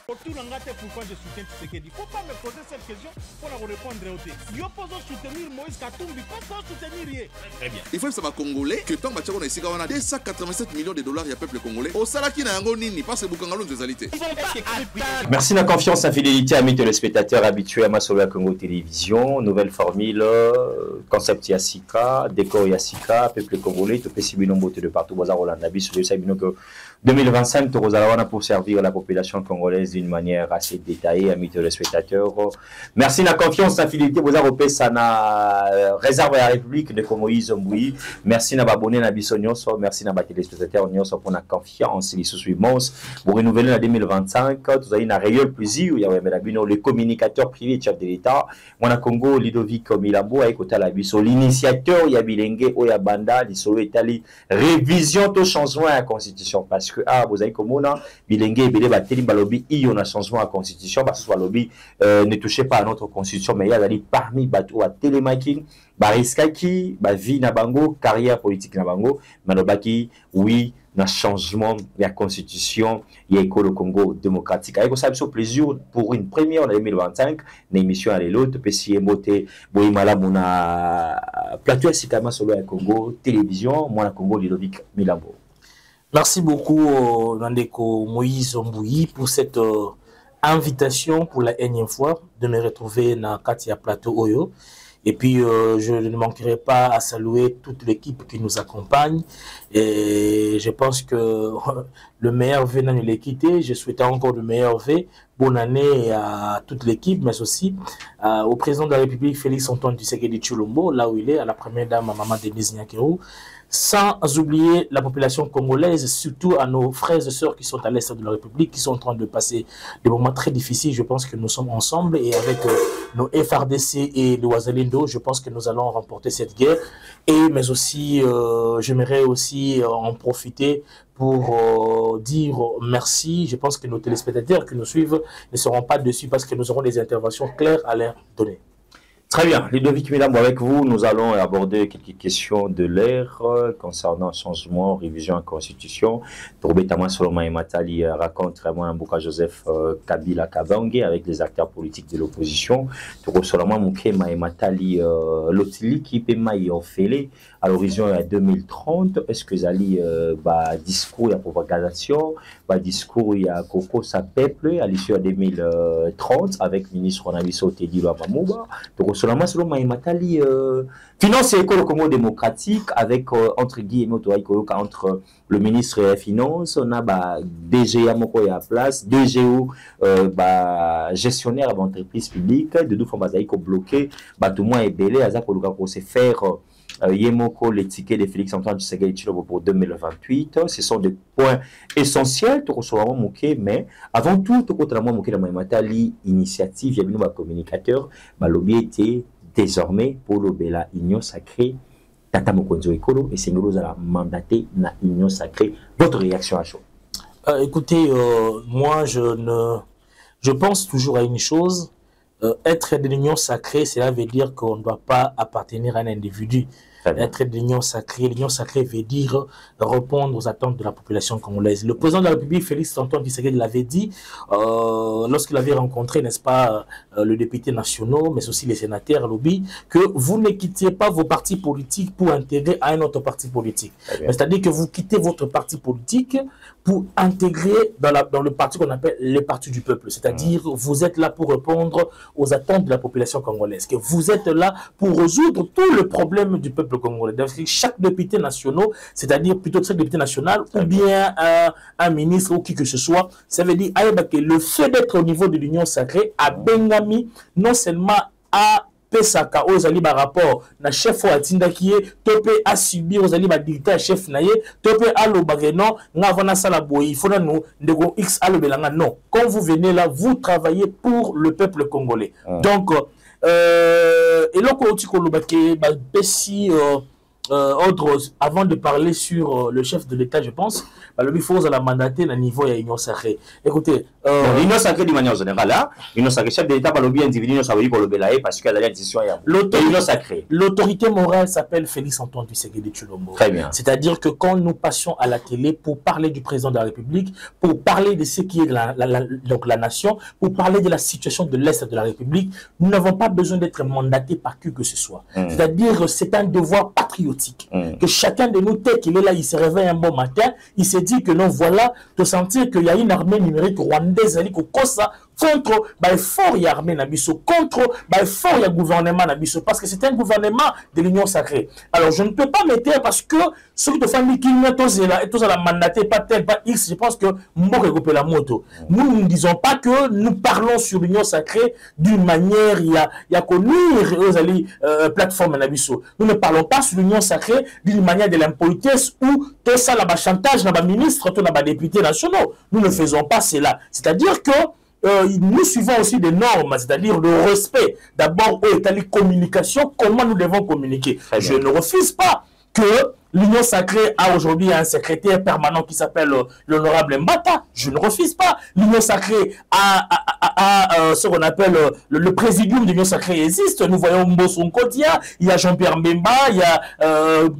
Autour de pourquoi je soutiens Tshisekedi. Il ne faut pas me poser cette question pour la répondre au thé. Yo pose soutenir Moïse Katumbi, pas soutenir rien. Très bien. Il faut que ça va congolais que tant que on a ici on a 287 millions de dollars il y a peuple congolais. Au salaki na yango nini parce que bukangalo nzezalité. Merci la confiance, la fidélité, amis téléspectateurs habitués à Masolo Congo Télévision. Nouvelle formule, concept Yassika, décor Yassika, peuple congolais, tout petit binombo de partout, bazar Hollande, sur le sabino que 2025, Torozalawana pour servir la population congolaise d'une manière assez détaillée, amis téléspectateurs. Merci la confiance, la fidélité, vous avez ça na réserve à la République de Congo Zomboui. Merci na abonné na bisonyoso, merci na téléspectateurs nyonso pour la confiance, les sous-suivants. Pour renouveler en 2025, vous avez un réel plaisir, il y a le communicateur privé chef de l'État, Mwana Congo Ludovic Milambo, avec l'initiateur, il y a Bilenge, il y a Banda, il révision tout changement à la Constitution. Parce que, vous avez comme on a, Bilenge et Bélé, Balobi, il y a un changement à la Constitution, parce que Balobi ne touchez pas à notre Constitution, mais il y a parmi Batou à télémaking, Bariskaki, Vie Nabango, carrière politique Nabango, Manobaki, oui, un changement de la Constitution, il y a le Congo démocratique. Avec ça, c'est un plaisir pour une première en 2025, une émission à l'autre, puis Moté, Boimala, mon plateau à Sikama sur le Congo télévision, moi, Congo, Ludovic Milambo. Merci beaucoup, Nandeko Moïse Mbouyi, pour cette invitation pour la énième fois de me retrouver dans Katia Plateau Oyo. Et puis, je ne manquerai pas à saluer toute l'équipe qui nous accompagne. Et je pense que le meilleur vœu n'a pas quitté. Je souhaite encore le meilleur vœu. Bonne année à toute l'équipe, mais aussi au président de la République, Félix Antoine Tshisekedi Tshilombo, là où il est, à la première dame, à Maman Denise Nyakeru. Sans oublier la population congolaise, surtout à nos frères et sœurs qui sont à l'est de la République, qui sont en train de passer des moments très difficiles. Je pense que nous sommes ensemble et avec nos FRDC et le Ouazalindo, je pense que nous allons remporter cette guerre. Mais aussi, j'aimerais aussi en profiter pour dire merci. Je pense que nos téléspectateurs qui nous suivent ne seront pas dessus parce que nous aurons des interventions claires à leur donner. Très bien, Ludovic Milambo, avec vous, nous allons aborder quelques questions de l'ère concernant changement, révision à la Constitution. Pour Betama Solomon et Matali raconte vraiment un bouquin Joseph Kabila Kabange avec les acteurs politiques de l'opposition. Pour Solomon Moukema et Matali Lotili qui peut mailler Félé à l'horizon à 2030. Est-ce que Zali discours et propagation, discours il y a Coco sa peuple à l'issue à 2030 avec le ministre Ronabiso Teddy Lwamamouba. Pour Solomon Matali finance et école Congo démocratique avec entre guillemets entre le ministre des Finances, on a DGA Moko à place, DGO gestionnaire d'entreprise publique, de deux fois basaïko bloqué, tout le monde est belé, à pour se faire Yemoko, les tickets de Félix Antoine Tshisekedi pour 2028. Ce sont des points essentiels, mais avant tout, initiative, il y a un communicateur, lobby était désormais pour l'obéla Union Sacrée, Tata Mokonzo Ekolo, et c'est nous allons mandater la Union Sacrée. Votre réaction à chaud? Écoutez, moi, je pense toujours à une chose. Être de l'union sacrée, cela veut dire qu'on ne doit pas appartenir à un individu. Être de l'union sacrée veut dire répondre aux attentes de la population congolaise. Le président de la République, Félix Antoine Tshisekedi, l'avait dit lorsqu'il avait rencontré, n'est-ce pas, le député national, mais aussi les sénateurs, lobby, que vous ne quittez pas vos partis politiques pour intégrer à un autre parti politique. C'est-à-dire que vous quittez votre parti politique pour intégrer dans le parti qu'on appelle le parti du peuple. C'est-à-dire vous êtes là pour répondre aux attentes de la population congolaise. Que vous êtes là pour résoudre tout le problème du peuple congolais. Donc, chaque député national, c'est-à-dire plutôt chaque député national, ou bien un ministre ou qui que ce soit, ça veut dire que le fait d'être au niveau de l'Union sacrée a Bengami non seulement à pesaka ozali ba rapport na chef wa tinda qui est topé à subir ozali ba dictat chef naye topé à l'obageno ngavana sala boy il faut nous ndego x à l'obelanga non quand vous venez là vous travaillez pour le peuple congolais donc et là ko ti ko lobake ba pesi avant de parler sur le chef de l'État, je pense, le faut la mandater à niveau de l'Union sacrée. Écoutez, l'Union sacrée d'une manière générale, l'Union sacrée, chef de l'État, le individu, parce qu'il y a la décision. L'Union sacrée. L'autorité morale s'appelle Félix Antoine Tshisekedi Tshilombo. Très bien. C'est-à-dire que quand nous passions à la télé pour parler du président de la République, pour parler de ce qui est donc la nation, pour parler de la situation de l'Est de la République, nous n'avons pas besoin d'être mandatés par qui que ce soit. C'est-à-dire c'est un devoir patriotique. Que chacun de nous, tel qu'il est là, il se réveille un bon matin, il se dit que non, voilà, de sentir qu'il y a une armée numérique rwandaise, contre l'effort y armée Nabiso, contre l'effort y gouvernement Nabiso, parce que c'est un gouvernement de l'Union sacrée. Alors je ne peux pas mettre parce que ceux qui te font qui n'est tous à la mandater, pas tel, pas X, je pense que la moto. Nous ne disons pas que nous parlons sur l'Union sacrée d'une manière, il y a connu aux plateformes Nabiso. Nous ne parlons pas sur l'Union sacrée d'une manière de l'impolitesse ou tout ça là-bas chantage, là-bas ministre, tout là-bas députés nationaux. Nous ne faisons pas cela. C'est-à-dire que nous suivons aussi des normes, c'est-à-dire le respect. D'abord, au état de communication, comment nous devons communiquer. Je ne refuse pas que l'Union sacrée a aujourd'hui un secrétaire permanent qui s'appelle l'honorable Mbata. Je ne refuse pas. L'Union sacrée a ce qu'on appelle le présidium de l'Union sacrée existe. Nous voyons Mbosso Nkodia, il y a Jean-Pierre Mbemba, il y a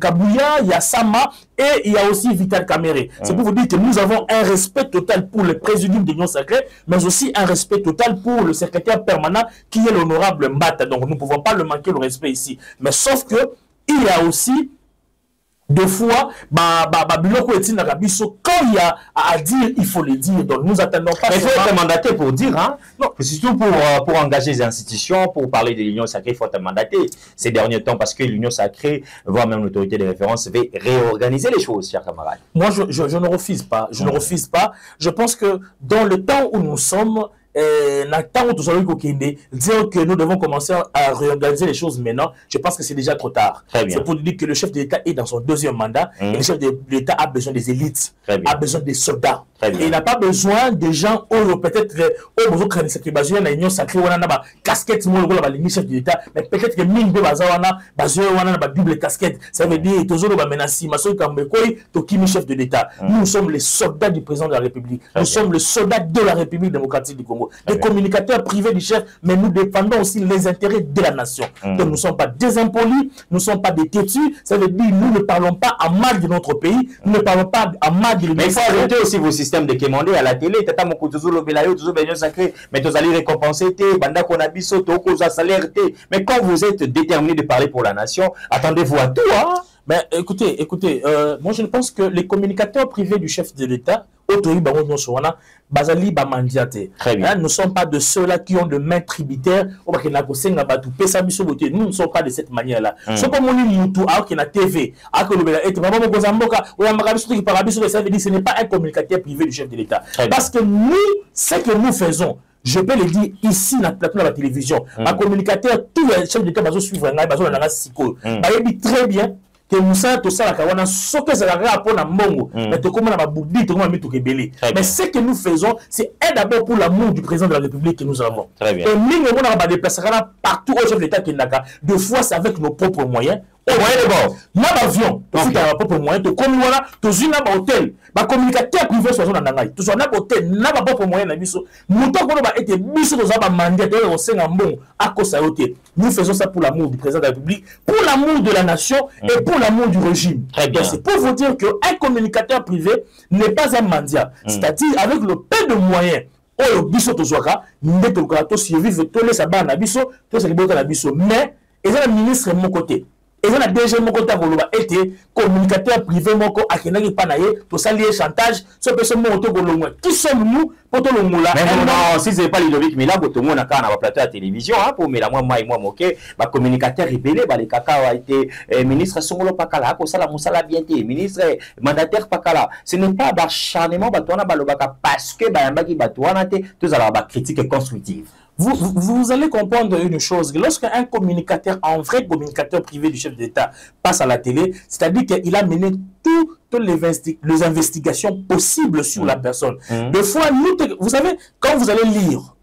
Kabouya, il y a Sama et il y a aussi Vital Kamere. C'est pour vous dire que nous avons un respect total pour le présidium de l'Union sacrée, mais aussi un respect total pour le secrétaire permanent qui est l'honorable Mbata. Donc nous ne pouvons pas le manquer le respect ici. Mais sauf que il y a aussi deux fois, quand il y a à dire, il faut le dire. Donc nous attendons pas. Mais il faut être mandaté pour dire, hein? Non, surtout pour engager les institutions, pour parler de l'Union sacrée, il faut être mandaté ces derniers temps parce que l'Union sacrée, voire même l'autorité de référence, va réorganiser les choses, chers camarades. Moi, je ne refuse pas. Je ne refuse pas. Je pense que dans le temps où nous sommes, dire que nous devons commencer à réorganiser les choses maintenant, je pense que c'est déjà trop tard. C'est pour dire que le chef de l'État est dans son deuxième mandat et le chef de l'État a besoin des élites, a besoin des soldats. Et il n'a pas besoin de gens peut-être l'Union sacrée, casquette, chef de l'État, mais peut-être que mine de double casquette. Ça veut dire que chef de l'État. Nous sommes les soldats du président de la République. Nous sommes les soldats de la République démocratique du Congo. Des communicateurs privés du chef, mais nous défendons aussi les intérêts de la nation. Donc nous ne sommes pas des impolis, nous ne sommes pas des têtus. Ça veut dire que nous ne parlons pas à mal de notre pays, nous ne parlons pas à mal de l'Union. Mais il faut arrêter aussi vos systèmes de quémander à la télé. Tata moko toujours le belayo, toujours l'Union sacrée, mais vous allez récompenser banda konabiso, toko salaire. Mais quand vous êtes déterminé de parler pour la nation, attendez-vous à tout, hein? Mais écoutez, moi je pense que les communicateurs privés du chef de l'État, nous ne sommes pas de ceux-là qui ont de mains tributaires. Nous ne sommes pas de cette manière-là. Ce n'est pas un communicateur privé du chef de l'État. Parce que nous, ce que nous faisons, je peux le dire ici dans la télévision, un communicateur, tous les chefs d'État va suivre très bien. Que nous sommes tous ça la ce que ça la pour la mongo mais to comment na boudi to comment mitu kebele mais ce que nous faisons c'est d'abord pour l'amour du président de la République que nous avons et nous on a déplacé partout au chef d'État qui n'a deux fois c'est avec nos propres moyens au moyen de bord l'avion aussi dans nos propres moyens to comme voilà to une hôtel ba communicateur privé soit na ngai to soit na hôtel na ba propre moyen na biso muto ko ba été biso to za ba mandataire au senga mbongo akosa hôtel. Nous faisons ça pour l'amour du président de la République, pour l'amour de la nation et pour l'amour du régime. C'est pour vous dire qu'un communicateur privé n'est pas un mendiant. C'est-à-dire avec le peu de moyens, au biso to zoaka, nous to survivre to les sabana na biso, to se libérer na biso. Mais et le ministre de mon côté. Et on a déjà mon côté été communicateur privé moko akenaki panaye to salier chantage ce personne moto golongwe qui sommes-nous pour tout le monde là non si c'est pas Ludovic Mila tout le monde a un plateau à télévision hein pour mais moi moqué ba communicateur rébellé ba les kaka a été ministre Songolo Pakala ko sala musala bien été ministre mandataire Pakala ce n'est pas d'acharnement ba tona ba lobaka parce que ba yambaki ba tona te tous alors ba critique constructive. Vous allez comprendre une chose, lorsqu'un communicateur, un vrai communicateur privé du chef d'État passe à la télé, c'est-à-dire qu'il a mené toutes les investigations possibles sur la personne. Des fois, vous savez, quand vous allez lire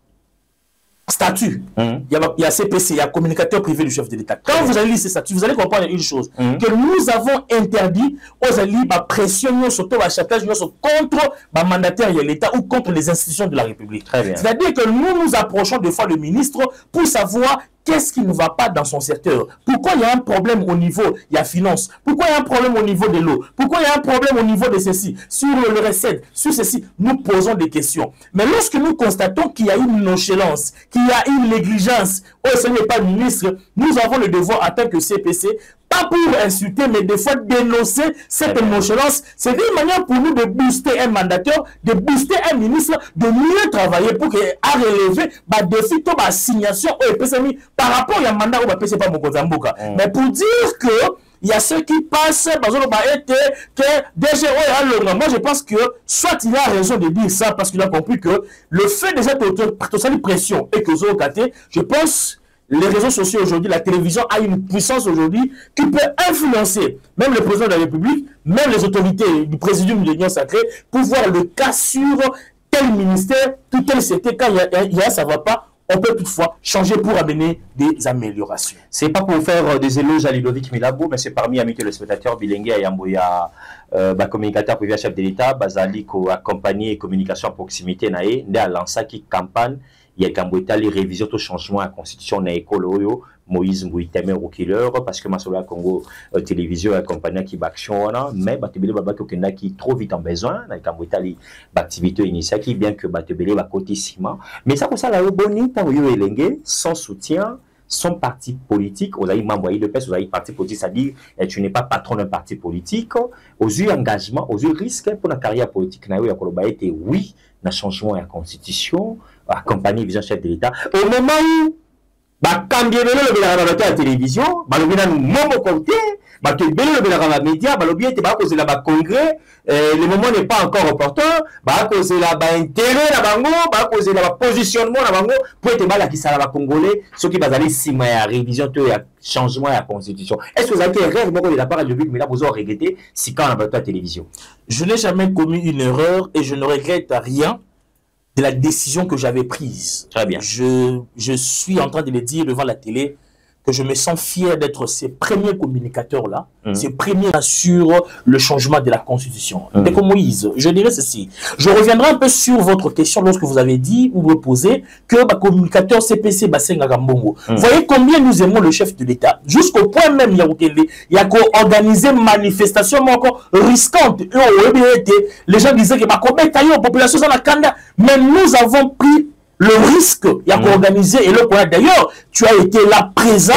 statut, il y a CPC, il y a communicateur privé du chef de l'État. Quand vous allez lire ces statuts, vous allez comprendre une chose, que nous avons interdit aux alliés la pression surtout à chantage contre le mandataire de l'État ou contre les institutions de la République. C'est-à-dire que nous approchons des fois le ministre pour savoir qu'est-ce qui ne va pas dans son secteur. Pourquoi il y a un problème au niveau, il y a finance. Pourquoi il y a un problème au niveau de l'eau. Pourquoi il y a un problème au niveau de ceci. Sur le recette, sur ceci, nous posons des questions. Mais lorsque nous constatons qu'il y a une nonchalance, qu'il y a une négligence, oh, ce n'est pas le ministre, nous avons le devoir en tant que CPC, pas pour insulter, mais des fois dénoncer cette nonchalance. C'est une manière pour nous de booster un mandataire, de booster un ministre, de mieux travailler pour qu'il ait à relever des défis, des assignations par rapport à un mandat où il ne pas Mokozamboka. Mais pour dire que il y a ceux qui passent, que DGO, moi je pense que soit il a raison de dire ça parce qu'il a compris que le fait de cette pression et que je pense les réseaux sociaux aujourd'hui, la télévision a une puissance aujourd'hui qui peut influencer même le président de la République, même les autorités du présidium de l'Union sacrée pour voir le cas sur tel ministère, tout tel secteur, quand ça ne va pas, on peut toutefois changer pour amener des améliorations. Ce n'est pas pour faire des éloges à Ludovic Milabo, mais c'est parmi amis le spectateur Bilengue Ayamboya, communicateur privé chef de l'État, Bazali, accompagné communication à proximité, Naé, a lancé une campagne. Il y a les révisions de changement à la constitution na école Moïse Mbouitame au killer parce que Masola Congo télévision accompagné qui action mais batebele babato kenda qui trop vite en besoin na kambotali activité initiale qui bien que batebele ba côté ciment mais ça comme ça la boni ta yo elenge sans soutien son parti politique, vous avez membre de PES, vous avez parti politique, c'est-à-dire tu n'es pas patron d'un parti politique, aux yeux engagement, aux yeux risque pour la carrière politique, oui, na changement à la constitution, accompagner vision chef de l'État. Au moment où, la télévision, le côté, le média, le congrès, le moment n'est pas encore opportun, cause la intérêt la positionnement pour être mal à qui ça va congolais, ce qui va aller si à révision de changement à la constitution. Est-ce que vous avez erreur de la part de Luc, mais là vous aurez regretté si quand on a la télévision? Je n'ai jamais commis une erreur et je ne regrette rien de la décision que j'avais prise. Très bien. Je suis en train de le dire devant la télé que je me sens fier d'être ces premiers communicateurs-là, ces premiers sur le changement de la Constitution. Dès que Moïse, je dirais ceci. Je reviendrai un peu sur votre question lorsque vous avez dit ou proposé que le communicateur CPC Basenga Gambongo. Vous voyez combien nous aimons le chef de l'État, jusqu'au point même il y a organisé une manifestation encore risquante. Les gens disaient que la population la Kanda, mais nous avons pris le risque, il y a organisé et le point d'ailleurs, tu as été là présent,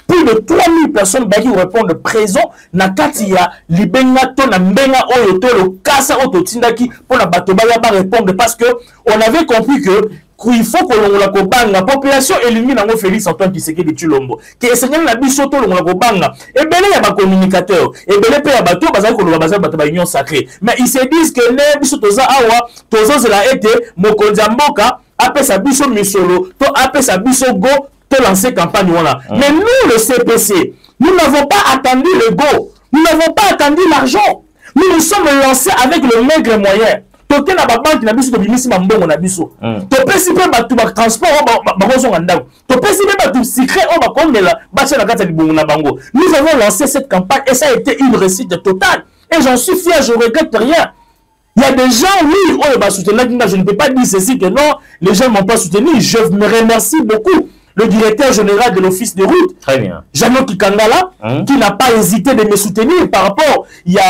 plus de 3000 personnes qui répondent présent, Nakati ya libenga to na mbenga oyo to le kasa oto tindaki pour la batobaya ba répondre parce que on avait compris que il faut que la kobanga la population élimine nango Félix Antoine Tshisekedi Tshilombo que seigneur na biso to la kobanga et belé ya ba communicateur et belé pe ya bato bazali ko loba bazali bato ba union sacrée mais ils se disent que ne biso toza awa tozo zela été mokonzi mboka apesa biso misolo to apesa biso go to lancer campagne voilà mais nous le CPC nous n'avons pas attendu le go, nous n'avons pas attendu l'argent, nous nous sommes lancés avec le maigre moyen. Toke na banque na biso to bimisi mambongo na biso to pesi pe batu ba transport ba kozonga ndako to pesi pe batu secret o ba kondela ba chela kata libongo na bango. Nous avons lancé cette campagne et ça a été une réussite totale et j'en suis fier, je regrette rien. Il y a des gens, oui, oh, bah, soutenir, je ne peux pas dire ceci que non, les gens ne m'ont pas soutenu. Je me remercie beaucoup. Le directeur général de l'office de route, Jeannot Kikangala, qui n'a pas hésité de me soutenir par rapport il y a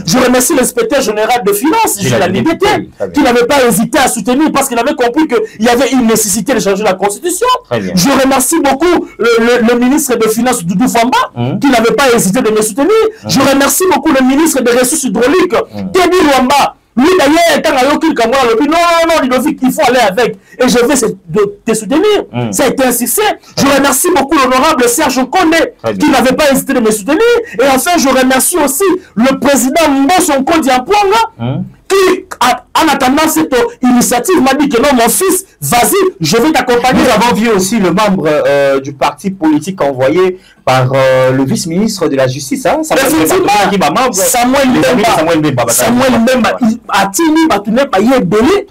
je remercie l'inspecteur général de finances, qui n'avait pas hésité à soutenir parce qu'il avait compris qu'il y avait une nécessité de changer la constitution. Je remercie beaucoup le ministre des Finances, Doudou Famba, qui n'avait pas hésité de me soutenir. Je remercie beaucoup le ministre des Ressources hydrauliques, Teddy Rwamba. Lui d'ailleurs, il faut aller avec. Et je vais te soutenir. Ça a été un succès. Je remercie beaucoup l'honorable Serge Kondé, qui n'avait pas hésité de me soutenir. Et enfin, je remercie aussi le président Mbosonko Diampouanga, qui a en attendant cette initiative, m'a dit que non, mon fils, vas-y, je vais t'accompagner. Nous avons vu aussi le membre du parti politique envoyé par le vice-ministre de la Justice, hein, Samuel Mbemba, Atini Batouné Paye Belé,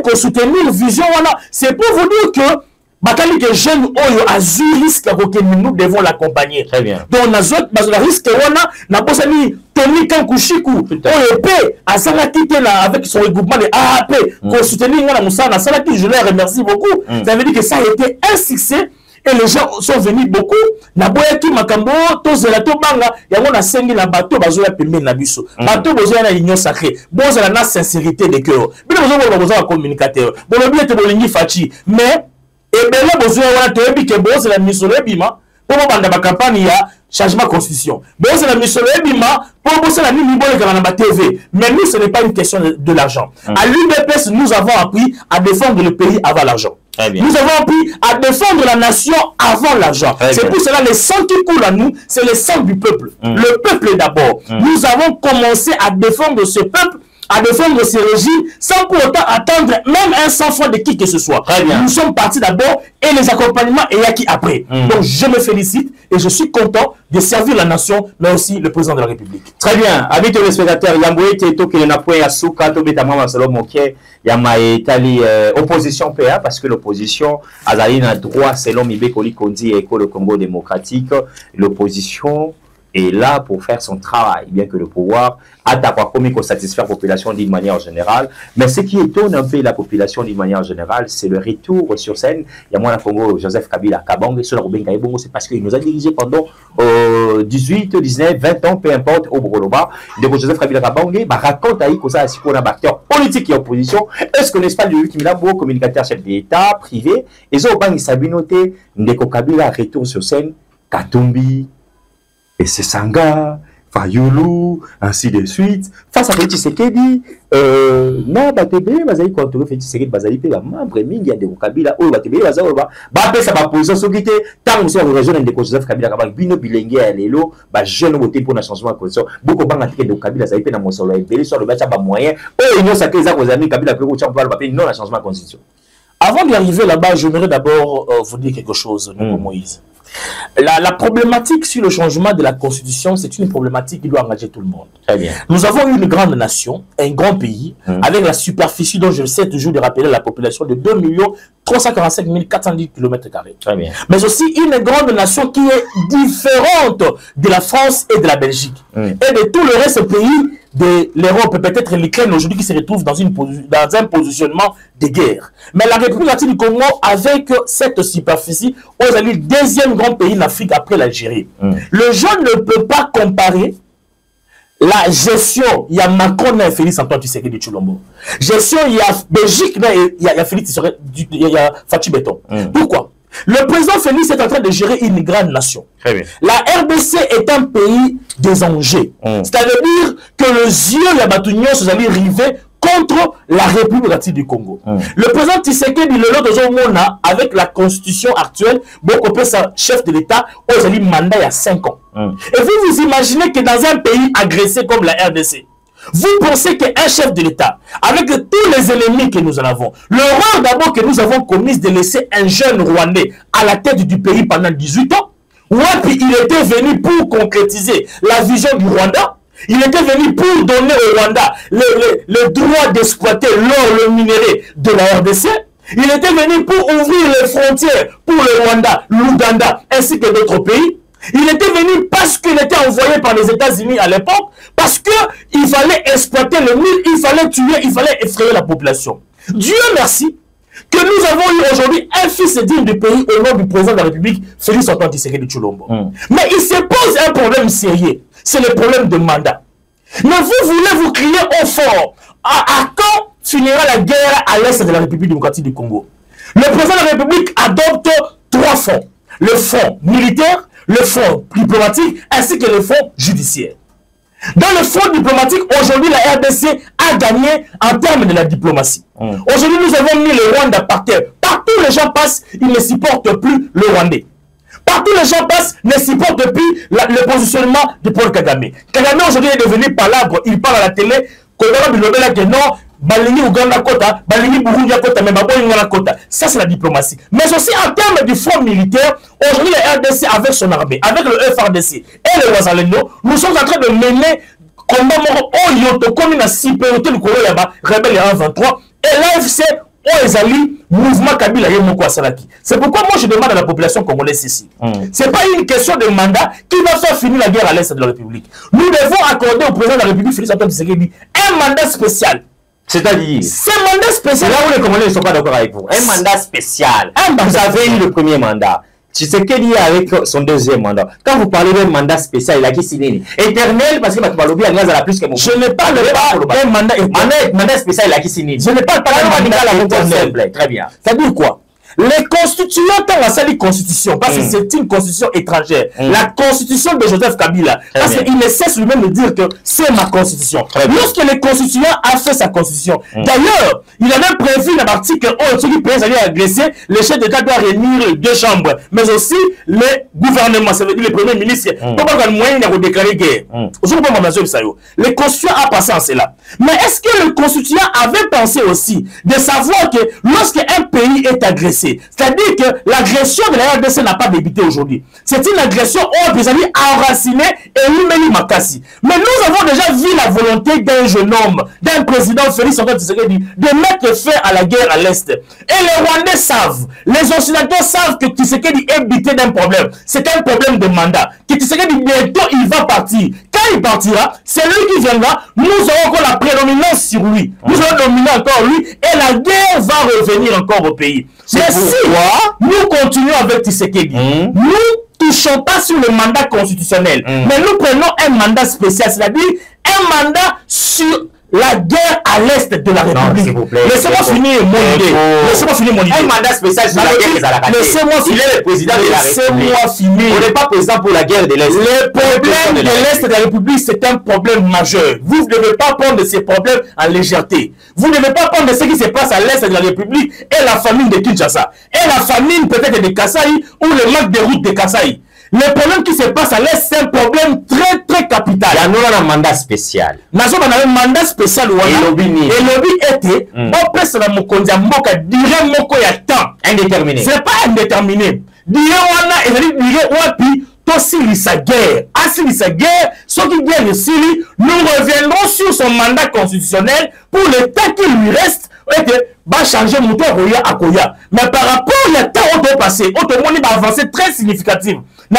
pour soutenir vision. C'est pour vous dire que Bakali que jeune oyo azu risque que nous devons l'accompagner. Très bien. Donc na risque wana na posani Tony Kankushiku OEP asala quitté avec son regroupement de AAP pour soutenir ngana musana sala qui je les remercie beaucoup. Ça veut dire que ça a été un succès et les gens sont venus beaucoup na boyaki makambo to zela to banga yango na sengi na bateau bazoya pembe na biso. Bateau bozoya na union sacrée. Bozala na sincérité de cœur. Bino bozoya communicateur. Bon bien te bolingi fachi mais et bien là, vous avez que c'est la mission de Bima pour la campagne il y a changement de constitution. C'est la mission de Bima pour la TV. Mais nous, ce n'est pas une question de l'argent. À l'UDPS, nous avons appris à défendre le pays avant l'argent. Nous avons appris à défendre la nation avant l'argent. C'est pour cela le sang qui coule à nous, c'est le sang du peuple. Le peuple d'abord. Nous avons commencé à défendre ce peuple, à défendre ce régime sans pour autant attendre même un sang froid de qui que ce soit. Nous sommes partis d'abord et les accompagnements et acquis après. Donc je me félicite et je suis content de servir la nation, mais aussi le président de la République. Très bien. Amis téléspectateurs, Yamboué Teto qui n'a pas Yasuka, Tobetama Masalo Moké, Yama Etali opposition PA parce que l'opposition a un droit selon Mibé Koli Kondi et le Congo démocratique. L'opposition est là pour faire son travail, bien que le pouvoir a comme pour satisfaire la population d'une manière générale. Mais ce qui étonne un peu la population d'une manière générale, c'est le retour sur scène. Il y a moi, Congo, Joseph Kabila Kabang, sur la Robin Kaibongo, c'est parce qu'il nous a dirigé pendant 18, 19, 20 ans, peu importe, au Broloba. Donc, Joseph Kabila Kabang raconte à Ikosa, si on a un acteur politique et opposition, est-ce qu'on n'est pas lui qui m'a beau communicateur chef d'État, privé, et ça, il s'est noté, Ndeko Kabila retour sur scène, Katumbi, et c'est Sanga, Fayoulou, ainsi de suite. Face à Félix Tshisekedi, na batebe bazali contrôler Félix Tshisekedi bazali pe ba membre mingi ya Ndeko Kabila oyo batebe bazali ba pesa ba position soki te tant sur région de Joseph Kabila Kabang bino bilenge ya lelo ba jeune voté pour le changement de constitution beaucoup banga tike Ndeko Kabila bazali pe na mosolo ebele sur le batcha ba moyen oyo nyonso sacré za kozami Kabila pe ko tcha ba papier non la changement de constitution. Avant d'y arriver là-bas, j'aimerais d'abord vous dire quelque chose, Moïse. La problématique sur le changement de la Constitution, c'est une problématique qui doit engager tout le monde. Très bien. Nous avons une grande nation, un grand pays, avec la superficie dont je sais toujours de rappeler la population de 2 345 410 km². Très bien. Mais aussi une grande nation qui est différente de la France et de la Belgique. Et de tout le reste des pays de l'Europe, peut-être l'Ukraine aujourd'hui qui se retrouve dans un positionnement de guerre. Mais la République du Congo, avec cette superficie, est le deuxième grand pays d'Afrique après l'Algérie. Le jeune ne peut pas comparer la gestion, il y a Macron et Félix Antoine Tshisekedi de Tshilombo. Gestion, il y a Belgique, il y a Félix, il y a Fatou Béton. Pourquoi? Le président Félix est en train de gérer une grande nation. Très bien. La RDC est un pays des enjeux. C'est-à-dire que le yeux de Batunion se sont rivés contre la République du Congo. Le président Tshisekedi, avec la constitution actuelle, beaucoup plus chef de l'État, aux mandat il y a 5 ans. Et vous vous imaginez que dans un pays agressé comme la RDC, vous pensez qu'un chef de l'État, avec tous les ennemis que nous en avons, l'erreur d'abord que nous avons commise de laisser un jeune Rwandais à la tête du pays pendant 18 ans, puis il était venu pour concrétiser la vision du Rwanda, il était venu pour donner au Rwanda le droit d'exploiter l'or, le minerai de la RDC. Il était venu pour ouvrir les frontières pour le Rwanda, l'Ouganda, ainsi que d'autres pays. Il était venu parce qu'il était envoyé par les États-Unis à l'époque, parce qu'il fallait exploiter le mine, il fallait tuer, il fallait effrayer la population. Dieu merci que nous avons eu aujourd'hui un fils digne du pays au nom du président de la République, Félix Antoine Tshisekedi de Tshilombo. Mais il se pose un problème sérieux, c'est le problème de mandat. Mais vous voulez vous crier au fort. À quand finira la guerre à l'est de la République démocratique du Congo? Le président de la République adopte 3 fonds. Le fonds militaire, le fonds diplomatique, ainsi que le fonds judiciaire. Dans le fonds diplomatique, aujourd'hui, la RDC a gagné en termes de la diplomatie. Aujourd'hui, nous avons mis le Rwanda par terre. Partout les gens passent, ils ne supportent plus le Rwandais. Partout les gens passent, ne supportent plus le positionnement de Paul Kagame. Kagame aujourd'hui est devenu palabre, il parle à la télé, que non, balingi Uganda kota, balingi Burundi kota, mais baboyi ngana kota. Ça c'est la diplomatie. Mais aussi en termes du front militaire, aujourd'hui le RDC avec son armée, avec le FRDC et le Wazalendo, nous sommes en train de mener combat moko oyo comme une supériorité du Kolo yaba rebelle en 23 et l'AFC Oezali mouvement Kabila Yemoko Asalaki. C'est pourquoi moi je demande à la population congolaise ici. C'est pas une question de mandat qui va faire finir la guerre à l'est de la République. Nous devons accorder au président de la République Félix Antoine Tshisekedi un mandat spécial. C'est-à-dire, c'est un mandat spécial. Là où les Congolais ne sont pas d'accord avec vous. Un mandat spécial. Vous avez eu le premier mandat. Tshisekedi avec son deuxième mandat. Quand vous parlez d'un mandat spécial, il a qui signé éternel parce que Matubalobi a la plus que moi. Je ne parle pas d'un mandat spécial, il a qui signé. Je ne parle pas d'un mandat éternel. Très bien. Ça veut dire quoi? Les constituants ont la salle constitution parce que c'est une constitution étrangère. La constitution de Joseph Kabila, parce qu'il ne cesse lui-même de dire que c'est ma constitution. Lorsque le constituant a fait sa constitution, d'ailleurs, il a même prévu dans l'article où ceux qui peuvent aller agresser, le chef d'État doit réunir les deux chambres, mais aussi le gouvernement, ça veut dire le premier ministre, pour avoir le moyen de déclarer guerre. Le constituant a pensé en cela. Mais est-ce que le constituant avait pensé aussi de savoir que lorsqu'un pays est agressé, c'est-à-dire que l'agression de la RDC n'a pas débuté aujourd'hui. C'est une agression enracinée et Lumeli Makassi. Mais nous avons déjà vu la volonté d'un jeune homme, d'un président Félix Antoine Tshisekedi, de mettre fin à la guerre à l'Est. Et les Rwandais savent, les Occidentaux savent que Tshisekedi est buté d'un problème. C'est un problème de mandat. Que Tshisekedi, bientôt, il va partir. Quand il partira, c'est lui qui viendra. Nous aurons encore la prédominance sur lui. Nous allons dominer encore lui et la guerre va revenir encore au pays. Mais si nous continuons avec Tshisekedi, nous ne touchons pas sur le mandat constitutionnel, mais nous prenons un mandat spécial, c'est-à-dire un mandat sur la guerre à l'est de la République. Laissez-moi finir mon idée. Laissez-moi finir mon idée. Un mandat spécial sur la guerre des Laissez-moi finir. Il est le président de la République. Laissez-moi finir. On n'est pas président pour la guerre de l'Est. Le problème de l'Est de la République, c'est un problème majeur. Vous ne devez pas prendre ces problèmes en légèreté. Vous ne devez pas prendre ce qui se passe à l'Est de la République et la famine de Kinshasa. Et la famine peut-être de Kasaï ou le manque de route de Kasaï. Le problème qui se passe à l'Est, c'est un problème très très capital. Il y a un mandat spécial. Nous avons un mandat spécial. Et lobby était, on peut se la mokondia moka dire moko ya temps. Indéterminé. C'est pas indéterminé. Dire wana et dire wapi tosili sa guerre. Asili sa guerre, ceux qui viennent de Syrie, nous reviendrons sur son mandat constitutionnel pour le temps qui lui reste. Va changer Mouto Roya à Koya. Mais par rapport à temps où on passé, on va avancer très significatif. Le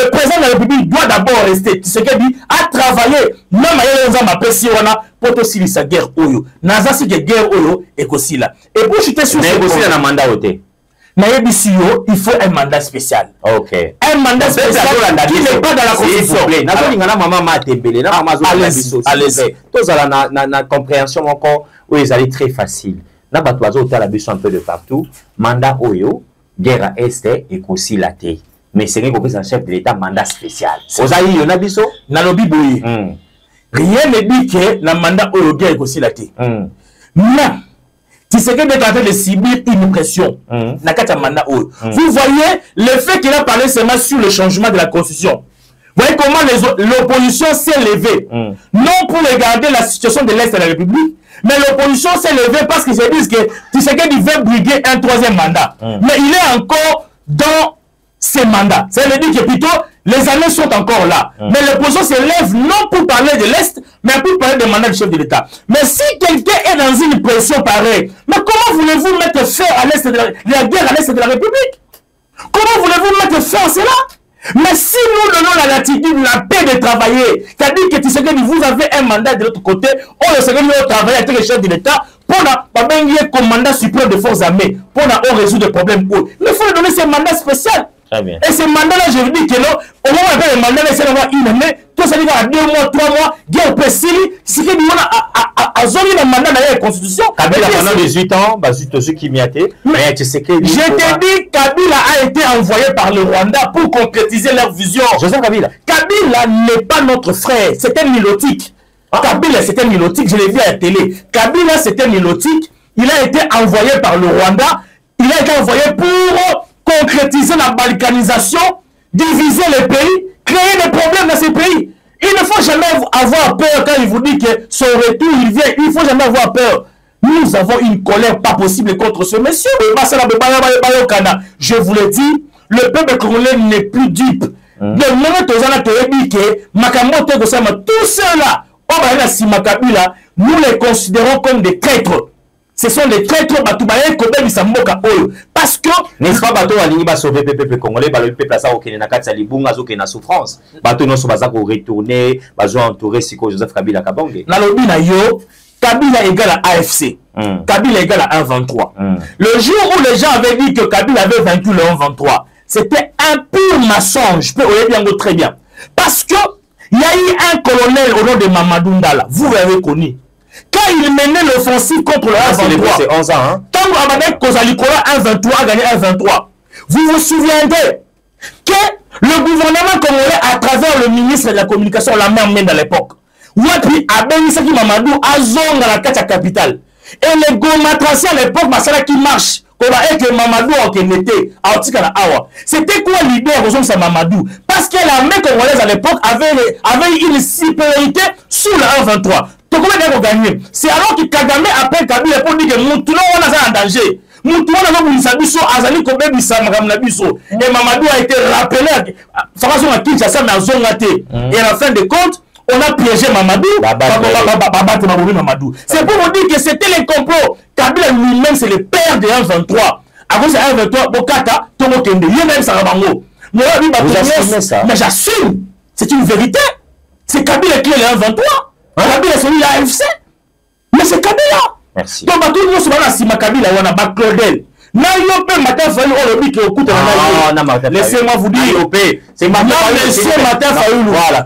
président de la République doit d'abord rester. Ce qu'il dit, à travailler, même pour aussi sa guerre Oyo. Naza si guerre Oyo et aussi là. Et pour chuter sur ce aussi un mandat ôté. Il faut un mandat spécial. Ok. Un mandat spécial qui n'est pas dans la constitution. Allez-y. Tous la compréhension encore où ils allaient très facile. Là, un peu de partout. Mandat Oyo, guerre à Est et aussi la T. Mais c'est un chef de l'État mandat spécial. Vous avez eu un abisso? Nalobi Boui. Rien ne dit que le mandat Oyo, guerre et aussi la T. Non. Tshisekedi est en train de subir une pression. Vous voyez le fait qu'il a parlé seulement sur le changement de la constitution. Vous voyez comment l'opposition s'est levée. Non pour regarder la situation de l'Est de la République, mais l'opposition s'est levée parce qu'ils se disent que Tshisekedi veut briguer un troisième mandat. Mais il est encore dans ces mandats. Ça veut dire que plutôt les années sont encore là. Mais l'opposition se lève non pour parler de l'Est, mais pour parler des mandats du chef de l'État. Mais si quelqu'un est dans une pression pareille, mais comment voulez-vous mettre fin à l'Est de la guerre à l'Est de la République? Comment voulez-vous mettre fin à cela? Mais si nous donnons la latitude, la paix de travailler, c'est-à-dire que Tshisekedi, vous avez un mandat de l'autre côté, on le Tshisekedi va travailler avec le chef de l'État, pour un commandant suprême des forces armées, pour résoudre des problèmes. Mais il faut lui donner ce mandat spécial. Et ce mandat-là, je vous dis que non, au moment où le mandat, c'est d'avoir une année, tout ça dit à 2 mois, 3 mois, guerre précise, c'est que nous avons zone le mandat dans la constitution. Kabila pendant 18 ans, ceux qui m'y étaient, mais tu sais que. Je te dis, Kabila a été envoyé par le Rwanda pour concrétiser leur vision. Joseph Kabila. Kabila n'est pas notre frère, c'est un nilotique. Kabila, c'est un nilotique, je l'ai vu à la télé. Kabila, c'est un nilotique, il a été envoyé par le Rwanda, il a été envoyé pour concrétiser la balkanisation, diviser les pays, créer des problèmes dans ces pays. Il ne faut jamais avoir peur quand il vous dit que son retour, il vient. Il ne faut jamais avoir peur. Nous avons une colère pas possible contre ce monsieur. Je vous l'ai dit, le peuple congolais n'est plus dupe. Donc, tous ceux-là, nous les considérons comme des traîtres. Ce sont des traîtres parce que n'est-ce pas bateau alingi ba sauver peuple congolais ba le peuple ça okene na kati ya libunga zo ke na souffrance bateau non so baza ko retourner bazo entourer siko Joseph Kabila Kabonge na lobi na yo Kabila égale à AFC Kabila égale à 1-23 le jour où les gens avaient dit que Kabila avait vaincu le 1-23 c'était un pur mensonge peut bien très bien parce que il y a eu un colonel au nom de Mamadou Ndala vous l'avez connu. Quand il menait l'offensive contre le 1-23, c'est 11 ans, hein? Tant que Kozalikola 1-23 a gagné 1-23, vous vous souviendrez que le gouvernement congolais, à travers le ministre de la communication, la même main à l'époque, Wapi a béni Saki Mamadou a zone dans la capitale. Et les gomatraciens à l'époque, Masala qui marche, que Mamadou a été à Otikala Awa. C'était quoi l'idée de Mamadou? Parce que la main congolaise à l'époque avait une supériorité sur le 1-23. C'est alors que Kagame appelle Kabila pour dire que Moutouna on a en danger. Moutouna a biso azali ko bebisa makamna biso. Et Mamadou a été rappelé façon à Kinshasa mais à Zongate. Et à la fin de compte, on a piégé Mamadou. Mamadou. C'est pour vous dire que c'était les complots. Kabila lui-même c'est le père de 1-23. À cause de 1-23, Bokata, Tomo Kende, lui-même Sarabango. Mais j'assume. C'est une vérité. C'est Kabila qui est le 1-23. Kabila c'est la AFC. Mais c'est Kabila. Merci. Donc tout le monde se va à Kabila ou à Claudel. Laissez-moi vous dire, c'est matin voilà.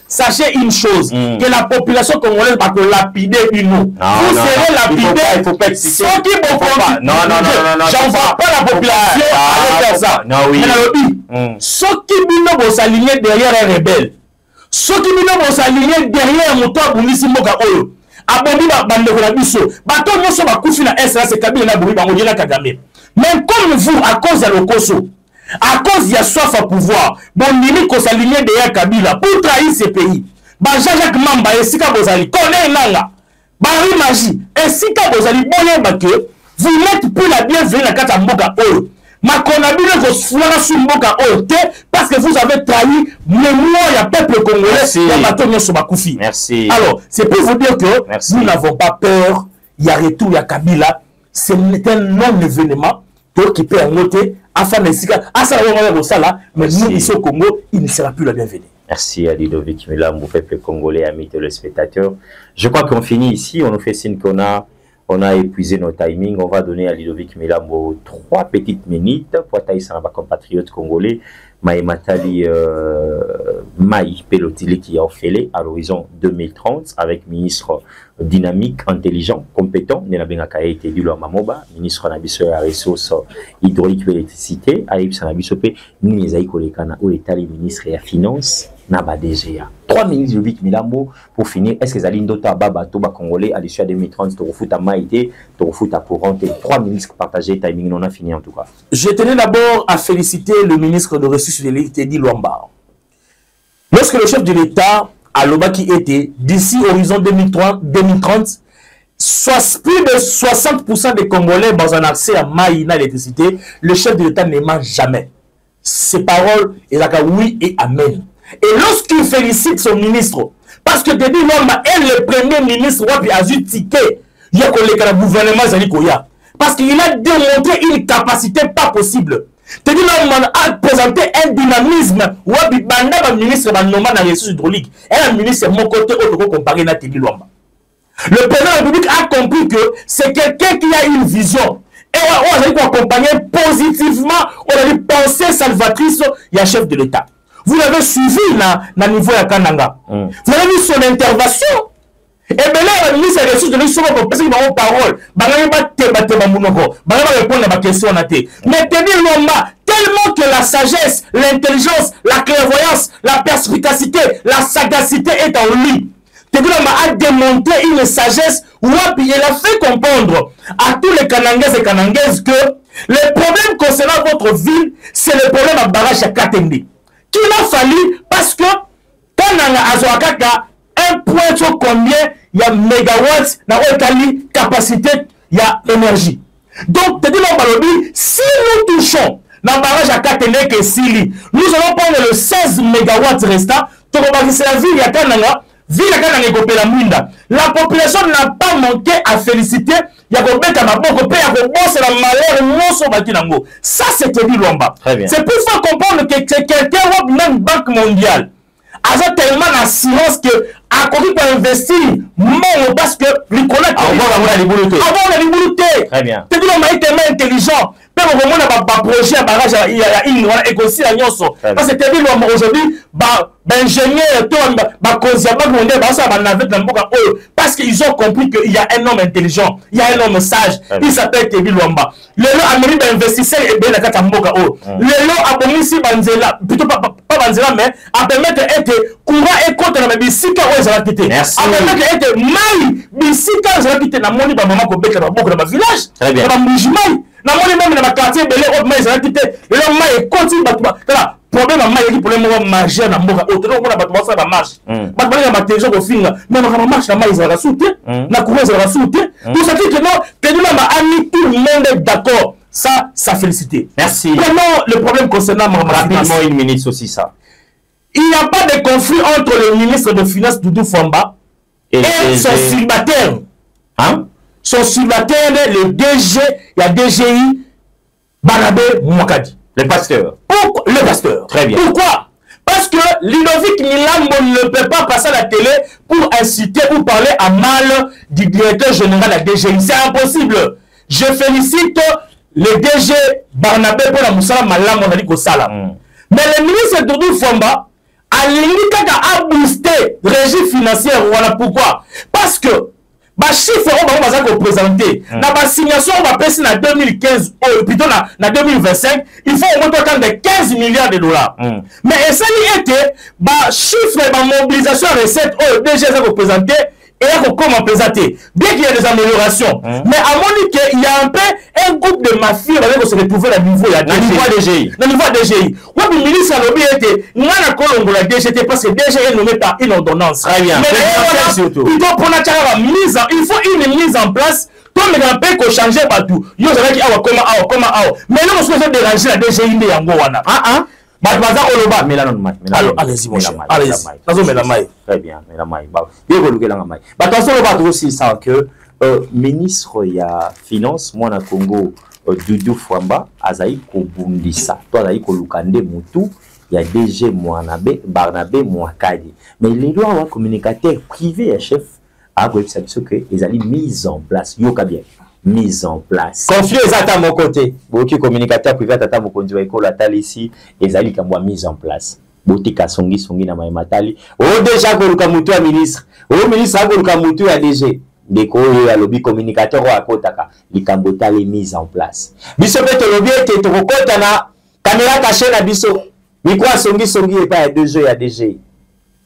Sachez une chose, que la population congolaise va te lapider une nous. Vous serez lapidés. Il faut pas exciter. Non, j'en vois pas la population aller faire ça. Ceux qui vont s'aligner derrière un rebelle. Ceux qui vont s'aligner derrière mon toit pour Nissi Moka Oyo. Abondi bandeko na biso. Bato nyonso bakufi na SRA c'est Kabila na Bouri bango na Kagame. Même comme vous à cause de l'Okoso, à cause de la soif à pouvoir, bon nimi ko s'aligner derrière Kabila pour trahir ce pays. Ba Jean-Jacques Mamba esika bozali connaît nanga. Bari Magie esika bozali boye bake vous n'êtes plus la bienvenue na kata mboka Oyo. Parce que vous avez trahi mémoire du peuple congolais. Merci. Alors, c'est pour vous dire que nous n'avons pas peur. Il y a retour, il y a Kabila. C'est un non-événement qui peut noter. Mais nous, ici au Congo, il ne sera plus la bienvenue. Merci à Ludovic Milambo, peuple congolais, amis téléspectateurs. Je crois qu'on finit ici. On nous fait signe qu'on a épuisé nos timings. On va donner à Ludovic Milambo 3 petites minutes pour tailler sur nos compatriotes congolais. Maïmatali Maï Pelotili qui a offert à l'horizon 2030 avec ministre dynamique, intelligent, compétent. Nenabinga Kaete Dilo Mamoba, ministre Nabiso à ressources hydrauliques et électricité. Aïb Sanabisope, Nizaï Kolekana ou l'État, ministre et à finances. Naba DGA. 3 minutes de Ludovic Milambo pour finir. Est-ce que Zaline Dota Baba Toba Congolais à l'issue de 2030, Torofout à Maïté, Torofout à Courante, 3 minutes partagées, timing, on a fini en tout cas. Je tenais d'abord à féliciter le ministre de Ressources de l'État, Teddy Luamba. Lorsque le chef de l'État a Lobaki était d'ici horizon 2030, plus de 60% des Congolais ont un accès à Maïna l'électricité, le chef de l'État n'aima jamais. Ces paroles, il a oui et amen. Et lorsqu'il félicite son ministre, parce que Teddy Luamba est le premier ministre qui a eu ticket, il y a le gouvernement Zalikoya. Parce qu'il a démontré une capacité pas possible. Teddy Luamba a présenté un dynamisme où le ministre de la ressources hydrauliques et le ministre de mon côté comparé à Teddy Luamba. Le président de la République a compris que c'est quelqu'un qui a une vision. Et on a accompagner positivement, on a pensée salvatrice, il y a chef de l'État. Vous l'avez suivi dans le niveau de Kananga. Vous avez vu son intervention. Et bien là, le ministre des Ressources de l'État, parce qu'il a une parole, il va répondre à ma question. Mais Teddy Luamba, tellement que la sagesse, l'intelligence, la clairvoyance, la perspicacité, la sagacité est en lui. Teddy Luamba a démontré une sagesse où il a fait comprendre à tous les Kanangaises et Kanangaises que Le problème concernant votre ville, c'est le problème à barrage à Katende. Qu'il a fallu parce que quand on a Azoakaka, un point sur combien il y a mégawatts, dans la capacité, il y a énergie. Donc, si nous touchons dans le barrage à Katende que Sili, nous allons prendre le 16 mégawatts restant, c'est la ville à Kananga. La population n'a pas manqué à féliciter. Ça, c'était du Lomba. C'est pour ça comprendre que quelqu'un, même Banque mondiale, a tellement d'assurance que à côté pour investir, parce que les collègues avant la liboulouté. Très bien. C'est tellement intelligent. Même au moment où on projet à barrage, il y a une écosystème à Nyonso. Parce que c'est aujourd'hui, ingénieur, parce qu'ils ont compris qu'il y a un homme intelligent, il y a un homme sage, il s'appelle Tebi Luamba. Le lot Amérique investisseur et bien la Katamboka. Le lot Abonisi Banzela, plutôt pas Banzela, mais à permettre d'être courant et contre la Bissika où ils ont quitté. Merci. À permettre d'être maï, Bissika ils ont quitté, n'a moni ba maman Kobeka dans le village. Très bien. Dans le même dans le quartier, belé autre mais ils ont quitté. Le lot maï continue voilà. Problème à maï, problème majeur dans Moka. Autre on a battu ça marche. Pas de ma télévision au film, mais on marche la maï ils ont la soute, la courant ils ont la soute. Tout ça dit que non, Tebi Luamba a mis tout le monde est d'accord. Ça félicité. Merci. Vraiment le problème concernant rapidement une minute aussi ça. Il n'y a pas de conflit entre le ministre de Finances Doudou Fwamba et son célibataire. Hein? Son célibataire, le DG, il y a DGI, Barnabé Mwakadi. Le pasteur. Le pasteur. Très bien. Pourquoi? Parce que Ludovic Milambo ne peut pas passer à la télé pour inciter ou parler à mal du directeur général de la DGI. C'est impossible. Je félicite le DG Barnabé pour la Moussala Malam, on a dit Kosala. Mais le ministre Doudou Fwamba a boosté régie financière. Voilà pourquoi. Parce que les chiffres on va présenter. Dans la signation, on va passer en 2015, plutôt en 2025, il faut au moins de 15 milliards de dollars. Mais ça y était, les chiffres de mobilisation recette, déjà ça va présenter. Et là, comment présenter? Bien qu'il y ait des améliorations. Mais à mon avis, il y a un peu un groupe de mafieux qui se retrouve à niveau DGI. Au niveau DGI. Oui, le ministre a lobby été, nous avons la DGT parce que DGI est nommé par une ordonnance. Très bien. Mais il faut une mise en place. Comme les gens peuvent changer partout. Ils ont dit, mais là, on se fait déranger la DGI de Yangowana. Allez-y, mon cher. Allez-y. Très bien. Aussi ça que ministre il y a finance moi na Congo Doudou Fwamba azaï ko bundisa to azaï ko lukande mutu il y a DG Barnabé Mwakadi mais les lois communicateurs privés chef a que ils allaient mise en place yoka bien mise en place. Conflit à mon côté. Beaucoup communicateurs privés à mon côté. École Atali ici, ils allaient comme mise en place. Botika songi na Matali. Oh déjà que le mutu ministre. Oh ministre a que mutu à DG. Deko ya lobby communicateur à Kotaka. Likambota les mise en place. Biso beto lobby était to kota na caméra cachée na biso. Mikwa songi et pas 2 jours à DG.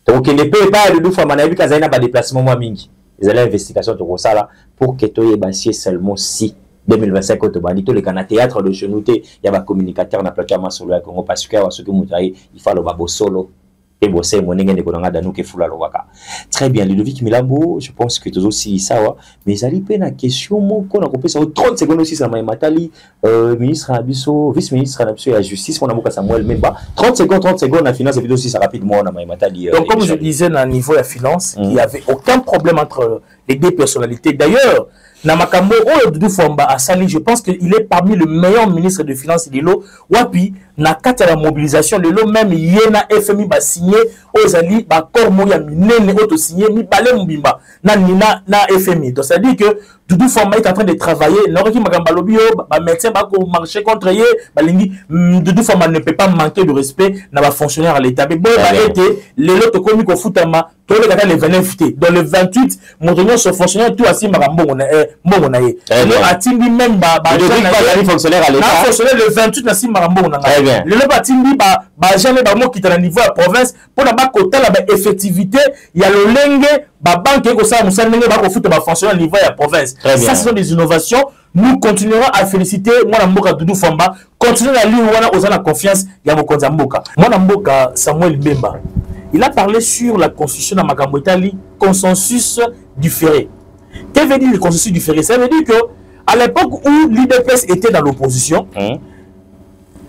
Donc il ne peut pas de deux fois manabi kazaina ba déplacement moi mingi. Ils allaient investigation de Rosala pour que tu aies seulement si 2025 au Tobanito les canaux théâtre de Chenouté il y a un communicateur na plateforme sur le Congo parce que ce que il faut le babo solo et bosser mon n'engagé que l'on a dans que foula le waka. Très bien Ludovic Milambo je pense que tu aussi ça mais ali pe na question mon qu'on a coupé ça 30 secondes aussi ça m'a matali ministre Abisso vice-ministre Abisso et la justice on a beaucoup Samuel Memba 30 secondes la finance et puis aussi ça rapidement on a matali. Donc comme je disais à niveau de la finance il y avait aucun problème entre les deux personnalités d'ailleurs. Namakambo Doudou Fwamba à Sali, je pense qu'il est parmi le meilleur ministre de finances de l'eau. Wapi, na kata la mobilisation de l'eau, même Yena FMI va signer aux alliés, va corps ya minene auto signé, mi balé mbimba, na FMI. Donc ça dit que Doudou Fwamba est en train de travailler. N'aurait Magambalobi, médecin va marcher contre yé, Doudou Fwamba ne peut pas manquer de respect dans les fonctionnaires à l'État. Mais bon, les autres commis au Foutama, tous les gars les 29 dans le 28, mon se fonctionnaire tout assis Magambo. Atindi même fonctionnaire à l'État. Fonctionnaire le 28 na si marambo na. Le batindi jamais ba mo qui dans niveau la province pour na ba kota la effectivité il y a le lenge ba banque ko ça musa ndenge ba ko futa ba fonctionner au niveau de la province. Ça ce sont des innovations. Nous continuerons à féliciter moi Mboka Doudou Famba, continuer à lire wana aux la confiance ya Mokonza Mboka. Moi Mboka Samuel Mbemba. Il a parlé sur la constitution de Makambo Itali, consensus différé. Qu'est-ce que veut dire le consensus différé? Ça veut dire que à l'époque où l'IDPS était dans l'opposition,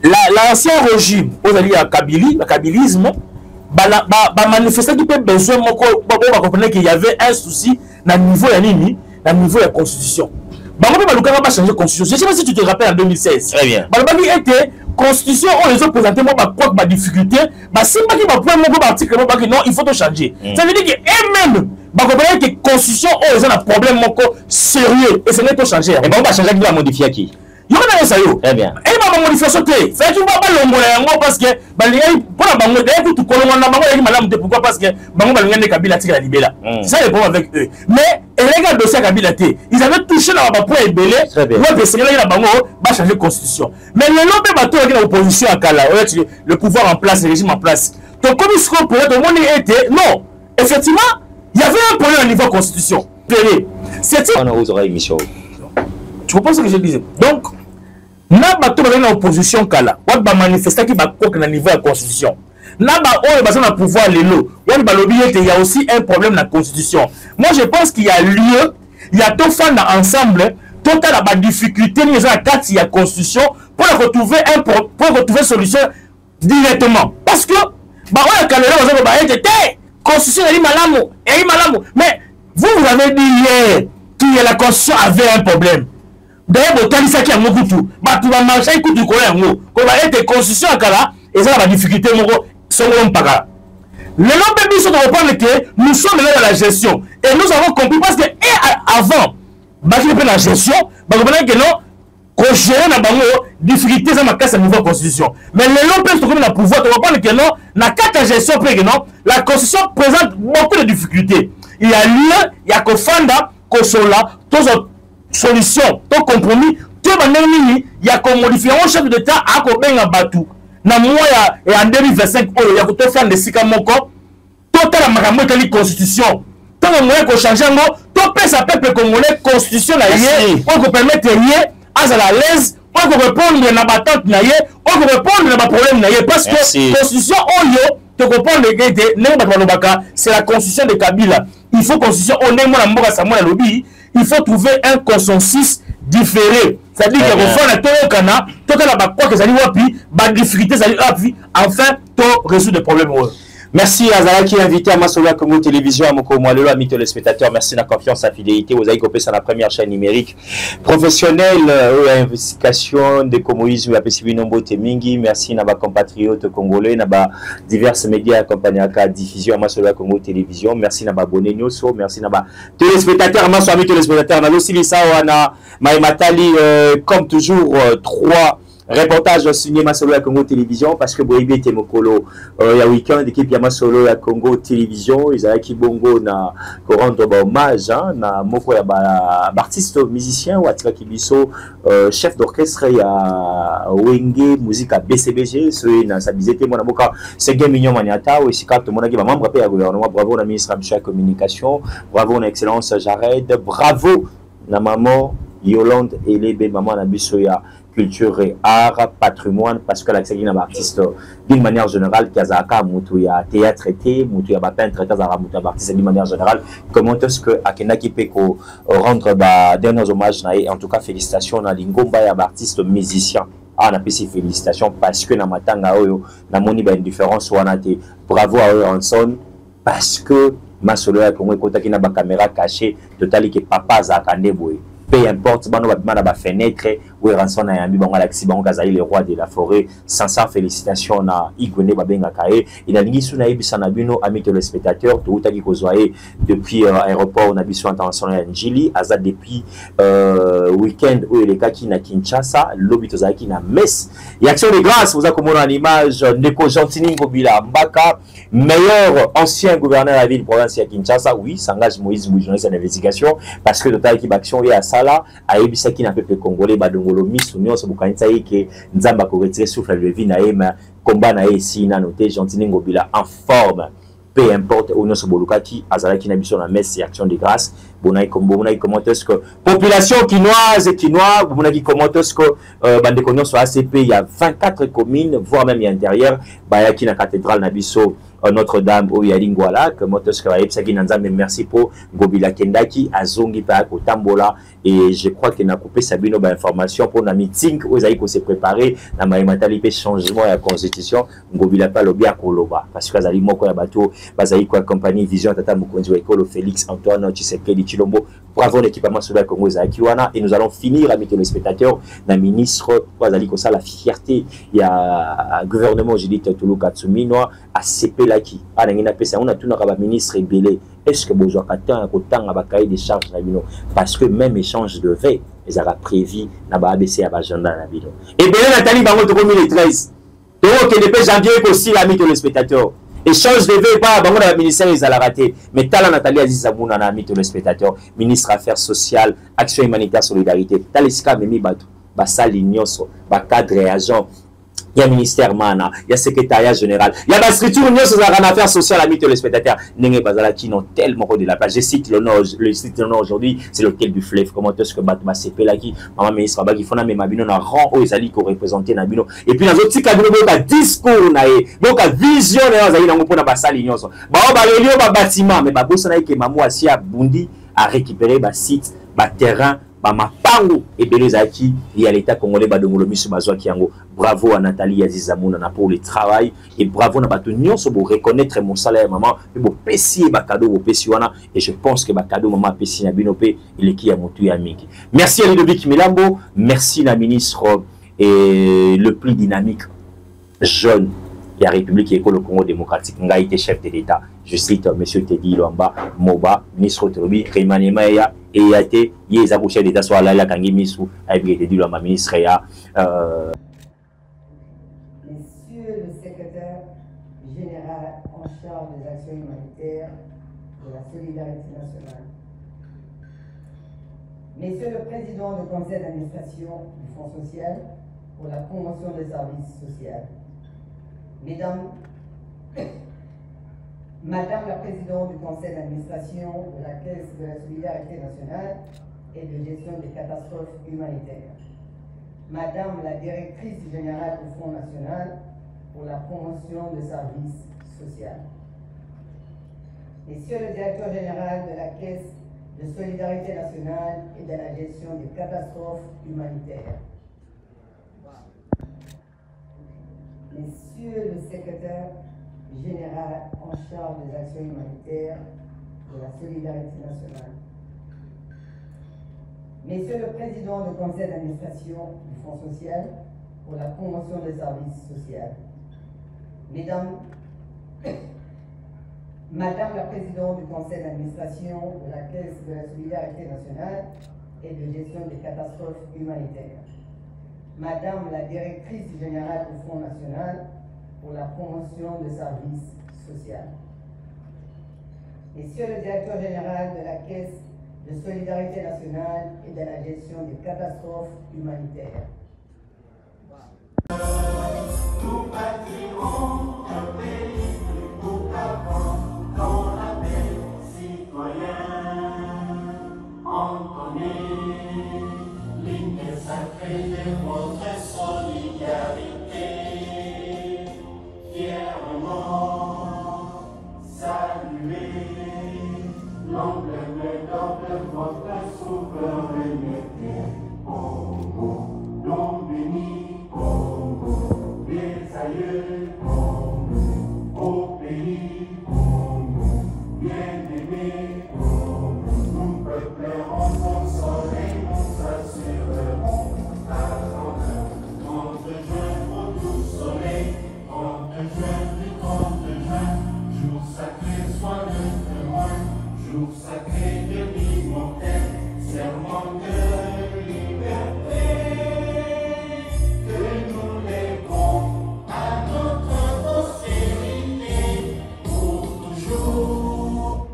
l'ancien régime, aux alliés à Kabylie, le kabylisme, manifestait qu'il peut besoin de comprendre qu'il y avait un souci dans le niveau de la constitution. On va changer la constitution. Je ne sais pas si tu te rappelles en 2016. Très bien. Était constitution, on les a présenté, moi, ma difficulté. Si je ne article, non, il faut tout changer. Ça veut dire qu'eux-mêmes, que la constitution, on les a un problème sérieux. Et ce n'est pas changer. Et on va changer, on va modifier qui? Il y a ça. Très bien. Et ma modification, fait que pas parce que pour la banque, tout pourquoi parce que Kabila tire la libéla. Ça le problème avec eux. Mais les gars dossier Kabila ils avaient touché dans la point ébélé. La banque va changer la constitution. Mais le long de bateau avec l'opposition à Kala, le pouvoir en place, le régime en place. Donc comme il se comprend, tout le monde était non. Effectivement, il y avait un problème au niveau de la constitution. C'était on a aux oreilles Michel. Tu comprends ce que je disais? Donc na bato bazana na opposition kala wat ba manifester qui ba koka na niveau de la constitution na ba oyo bazana na pouvoir lelo wat ba lobby il y a aussi un problème dans la constitution. Moi je pense qu'il y a lieu il y a tout fan ensemble total la difficulté ni za carte il y a constitution pour retrouver solution directement parce que ba oyo kala bazana ba été constitution elle malamu mais vous avez dit hier que la constitution avait un problème. D'ailleurs, vous avez dit que vous avez marché coup du colère. Vous avez été constitution à Kala et ça va difficulté. Le nom de sont de que nous sommes là dans la gestion. Et nous avons compris parce que avant, la gestion, vous avez que non, qu'on gère la difficulté dans la nouvelle constitution. Mais le nom de comme le pouvoir, vous avez que non, la carte de gestion, la constitution présente beaucoup de difficultés. Il y a lieu, il y a que Fanda, Kosola, tous solution, ton compromis, tout il y a comme modifier un chef d'État à Kobenga Batou. Na moi et en 2025, il y a que faire des Sikamoko, total la makambo de constitution. Tant que moi qu'on change un mot, tout peuple congolais constitution la yé, on peut permettre yé, à la l'aise, on peut répondre à la battante na yé, on peut répondre à la problème na yé, parce que constitution oyo, te comprendre c'est la constitution de Kabila. Il faut constitution on est moi la mboka Samuel lobby. Il faut trouver un consensus différé. C'est-à-dire qu'il faut faire tout le Ghana, tout le monde qui a des difficultés, enfin, tout résoudre des problèmes. Merci à Zalaki, invité à Masolo Congo Télévision, à Moko Moalelo, amis téléspectateurs. Merci de la confiance, la fidélité. Vous avez copié sur la première chaîne numérique professionnelle, investigation de communisme, la PCB Nombo Temingi. Merci à nos compatriotes congolais, à divers médias accompagnés à la diffusion à Masolo Congo Télévision. Merci à nos abonnés, merci à nos téléspectateurs, amis téléspectateurs. Nous aussi, Lissawana, Maïmatali, comme toujours, 3 reportage signé Masolo à Congo Télévision parce que Boïbi était Mokolo il y a week-end l'équipe ya Masolo à Congo Télévision ils avaient qui bongo na rendre hommage na moko ya artiste musicien ou atika kibiso chef d'orchestre ya Wenge musique à BCBG ceux na sa bizete mona moka c'est game mignon maniata ou sika to monaki ba membre pe ya gouvernement bravo na ministre de la communication bravo na excellence Jared bravo na maman Yolande Elebe maman na biso ya culture et art, patrimoine, parce que l'accès d'un artiste, d'une manière générale, Kazaka, Moutouya théâtre été, Moutouya peintre, Kazara, Moutouya artiste, d'une manière générale, comment est-ce que Akena Kipeko rendre derniers hommages, en tout cas félicitations à Lingomba et à artiste musicien. Ah, on a ces félicitations parce que dans Matanga, na moni ba indifférence, on a été bravo à eux en son, parce que Masolo a comme écouté qui n'a pas caméra cachée, total que papa Zakane Boy. Peu importe, bano batman ba fenêtre ou ranson na yambi bango Alexis bango Kazali le roi de la forêt. Sincère félicitations na Igone babenga kae. Ina lingi suna ibisa na bino amis téléspectateurs to utaki kozwaye depuis aéroport na biso international ya Njili aza depuis week-end où il est kaki na Kinshasa lobi tozaki na messe. Et action de grâce vous a comme en image Neko Gentini Ngobila Mbaka meilleur ancien gouverneur de la ville province ya Kinshasa oui s'engage Moïse journaliste d'investigation parce que total qui action et à Sala a ebisaki na peuple congolais badongolo misu nyonso bukanisa yeke nzamba ko retirer souffle le vie na ema combat na esi na noté Gentini Ngobila en forme peu importe où nous sommes qui azalaki na biso na messe et action de grâce bonai commenter ce que population quinoise et quinois bonai commenter ce que bande konyo sur ACP il y a 24 communes voire même intérieur bayaki na cathédrale na biso Notre-Dame au Yalingwala que motos que mais merci pour Gobila Kendaki azongi pa ko tambola et je crois qu'il a coupé Sabino ba information pour na meeting aux aïko se préparer na maïmatali pe changement la constitution Gobila pa lobia koloba parce que azali moko ya bato bazali ko accompagner vision tata mokonzi wa école Félix Antoine Tshisekedi Chilombo bravo l'équipement sur la Congo Zakiwana et nous allons finir avec les spectateurs na ministre bazali ko ça la fierté il y a gouvernement Judith Tulu Katsumino a CP laki anangina pesa on a tout na ministre belé est-ce que besoin qu'attend autant à cahier des charges na bino parce que même échange de veille ils aura prévu na ba ABC à agenda na bino et belé Nathalie bango to 2013 donc que depuis janvier aussi la mis les spectateurs échange de veille pas bango na ministère ils a raté mais tala Nathalie Azizamuna na mis les spectateurs ministre affaires sociales action humanitaire solidarité talisika memi bato ba sali nyonso ba cadre et agent il y a ministère mana, il y a secrétariat général, il y a la structure union sur la affaires sociales amis téléspectateurs. Nengue Bazala qui n'ont tellement de la place. Je cite le nord, le site le nord aujourd'hui, c'est l'hôtel du fleuve. Comment est-ce que Batma CP là qui, maman ministre Abagi Fona mais Mabino na rang aux ali qui représenté Nabino. Et puis dans autres petits cabinets donc à discours naé, donc à vision naé azali nango pona basali union. Ba o ba lelio ba bâtiment mais ba bossa naé que maman asi a Bundi à récupérer ba site, ba terrain ba mapango et belezaki il y a l'état congolais ba dongolo misu bazwa kiango bravo à Nathalie Azizamuna pour le travail et bravo na bato nyonso pour reconnaître mon salaire maman et pour pesier ba cadeau au pesiwana et je pense que ba cadeau maman pesi na binope il est qui a montu ya mingi merci à Ludovic Milambo merci la ministre et le plus dynamique jeune de la République et le Congo démocratique nga été chef de l'État je cite monsieur Teddy Luamba Moba ministre Tobi Kaimane Maya et il a été les chef d'État soit là la kangi misu avec Teddy Luamba ministre ya Monsieur le secrétaire général en charge des actions humanitaires de la solidarité nationale, Monsieur le président du conseil d'administration du Fonds social pour la promotion des services sociaux, Mesdames, Madame la présidente du conseil d'administration de la Caisse de la solidarité nationale et de gestion des catastrophes humanitaires, Madame la directrice générale du Fonds national pour la promotion des services sociaux, Monsieur le directeur général de la Caisse de solidarité nationale et de la gestion des catastrophes humanitaires, Monsieur le secrétaire général en charge des actions humanitaires de la solidarité nationale, Monsieur le président du conseil d'administration du Fonds social pour la promotion des services sociaux, Mesdames, Madame la présidente du conseil d'administration de la Caisse de la solidarité nationale et de gestion des catastrophes humanitaires, Madame la directrice générale du Fonds national pour la promotion des services sociaux, Monsieur le directeur général de la Caisse de solidarité nationale et de la gestion des catastrophes humanitaires. Nous bâtirons un pays plus beau qu'avant, dans la paix, citoyens. Entendez l'hymne sacré de votre solidarité, fièrement saluer l'emblème d'or de votre souveraineté. Congo, nom béni, Congo, les aïeux, Congo, au pays, Congo, bien-aimé, Congo, nous peuplerons ton soleil, nous assurerons ta grandeur. 30 juin au doux soleil, 30 juin du 30 juin, jour sacré soit le témoin, jour sacré de l'immortel, serment de liberté, que nous léguons à notre postérité pour toujours.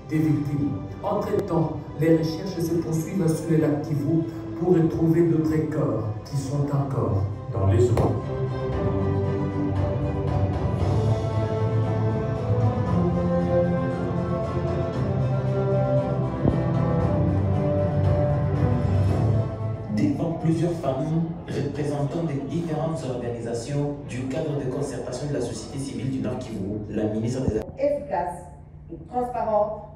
Des victimes. Entre-temps, les recherches se poursuivent sur les lacs Kivu pour retrouver d'autres corps qui sont encore dans les eaux. plusieurs familles représentant des différentes organisations du cadre de concertation de la société civile du Nord Kivu, la ministre des Affaires efficace et transparente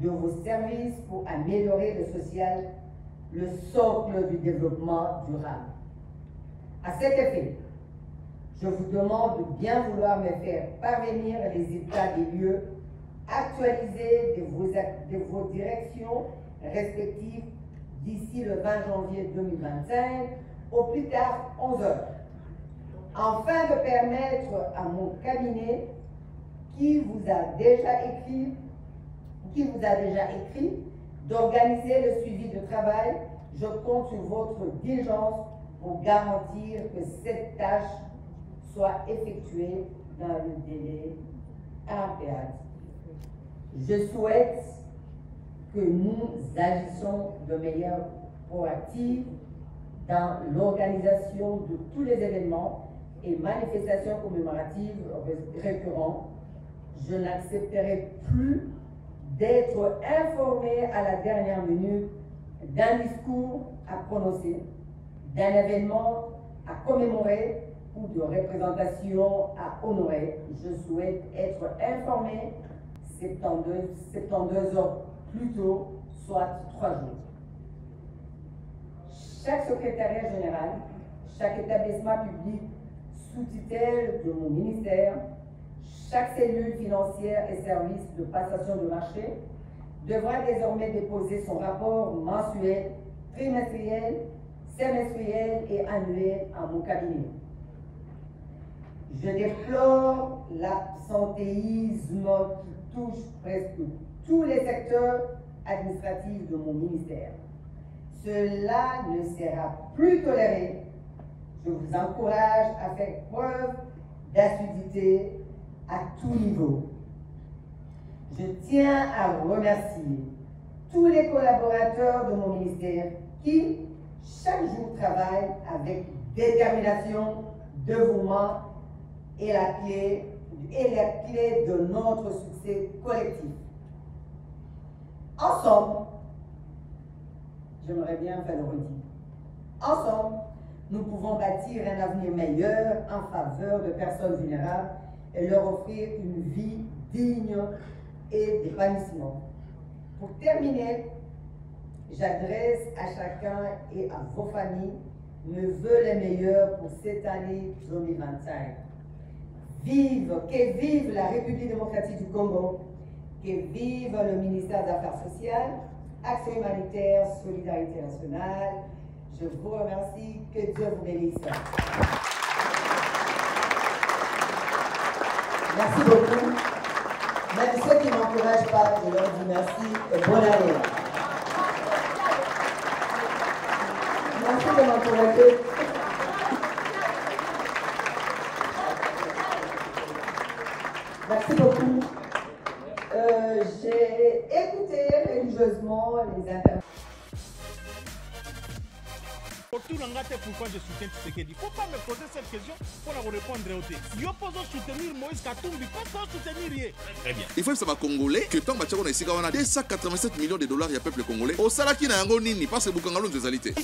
de vos services pour améliorer le social, le socle du développement durable. À cet effet, je vous demande de bien vouloir me faire parvenir les états des lieux actualisés de vos directions respectives d'ici le 20 janvier 2025, au plus tard 11 heures, afin de permettre à mon cabinet qui vous a déjà écrit d'organiser le suivi de travail. Je compte sur votre diligence pour garantir que cette tâche soit effectuée dans le délai impératif. Je souhaite que nous agissions de manière proactive dans l'organisation de tous les événements et manifestations commémoratives récurrents. Je n'accepterai plus d'être informé à la dernière minute d'un discours à prononcer, d'un événement à commémorer ou de représentation à honorer. Je souhaite être informé 72 heures plus tôt, soit 3 jours. Chaque secrétariat général, chaque établissement public sous tutelle de mon ministère, chaque cellule financière et service de passation de marché devra désormais déposer son rapport mensuel, trimestriel, semestriel et annuel à mon cabinet. Je déplore l'absentéisme qui touche presque tous les secteurs administratifs de mon ministère. Cela ne sera plus toléré. Je vous encourage à faire preuve d'assiduité à tout niveau. Je tiens à remercier tous les collaborateurs de mon ministère qui, chaque jour, travaillent avec détermination, dévouement et la clé de notre succès collectif. Ensemble, j'aimerais bien faire le redire, ensemble, nous pouvons bâtir un avenir meilleur en faveur de personnes vulnérables et leur offrir une vie digne et d'épanouissement. Pour terminer, j'adresse à chacun et à vos familles mes vœux les meilleurs pour cette année 2025. Que vive la République démocratique du Congo, que vive le ministère des Affaires sociales, Action humanitaire, Solidarité nationale. Je vous remercie, que Dieu vous bénisse. Merci beaucoup. Même ceux qui ne m'encouragent pas, je leur dis merci et bonne année. Merci de m'encourager. Merci beaucoup. J'ai écouté religieusement les interventions. Pourquoi je soutiens Tshisekedi? Faut pas me poser cette question pour répondre au texte. Yo poso soutenir Moïse Katumbi, pas soutenir rien. Très bien. Il faut savoir congolais que tant bachako na esika wana 287 millions de dollars ya peuple congolais. Au salaki na yango nini parce que bukangalo nzezalité.